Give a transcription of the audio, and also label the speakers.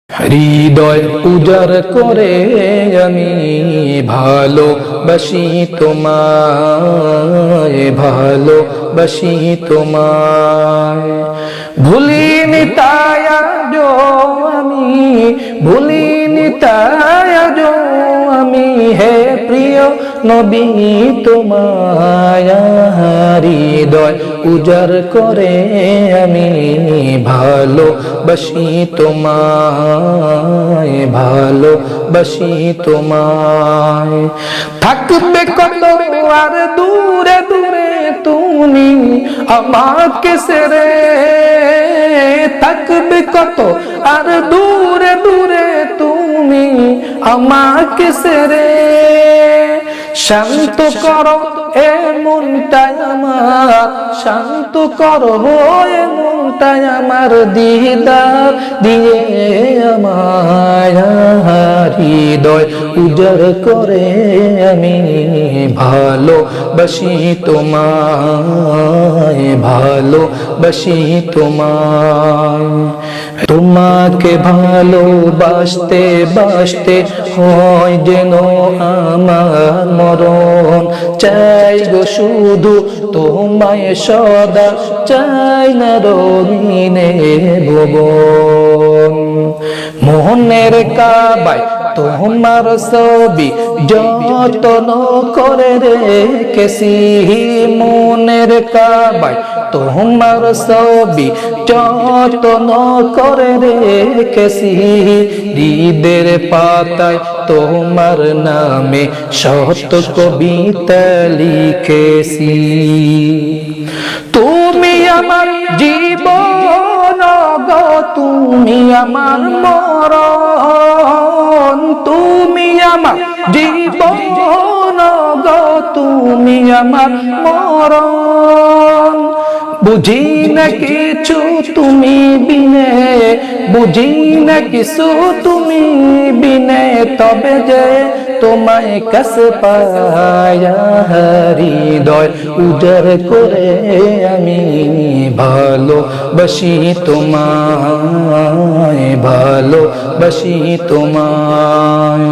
Speaker 1: হৃদয় উজাড় করে আমি ভালোবাসি তোমায়, ভালোবাসি তোমায়। ভুলিনি তাই আজও আমি, ভুলিনি তাই আজও আমি, হে প্রিয় নবী তোমায়। হৃদয় উজাড় করে আমি ভালোবাসি তোমায়, ভালোবাসি তোমায়। থাকবে কত আর দূরে দূরে তুমি আমাকে ছেড়ে, থাকবে কত আর দূরে দূরে তুমি আমাকে ছেড়ে। শান্ত করো এ মনটাই আমার, শান্ত করো এ মনটাই আমার, দিদার দিয়ে আমায়। হৃদয় উজাড় করে আমি ভালোবাসি তোমায়, ভালোবাসি তোমায়। তোমাকে ভালোবাসতে বাসতে হয় যেন আমার মরণ। চাই গো শুধু তোমায় সদা, চাই না রঙিনে ভুবন। মোহনের কাবায় তোমার ছবি যতন করে রেখেছি, মনের কাবায় তোমার ছবি যতন করে রেখেছি। হৃদের পাতায় তোমার নামে শত কবিতা লিখেছি। তুমি আমার জীবন গো, তুমি আমার মরণ। তুমি আমার জীবন গো, তুমি আমার মরণ। বুঝি না কিছু তুমি বিনে, বুঝি না কিছু তুমি বিনে, তবে যে তোমায় কাছে পায়। হৃদয় উজাড় করে আমি ভালোবাসি তোমায়, ভালোবাসি তোমায়।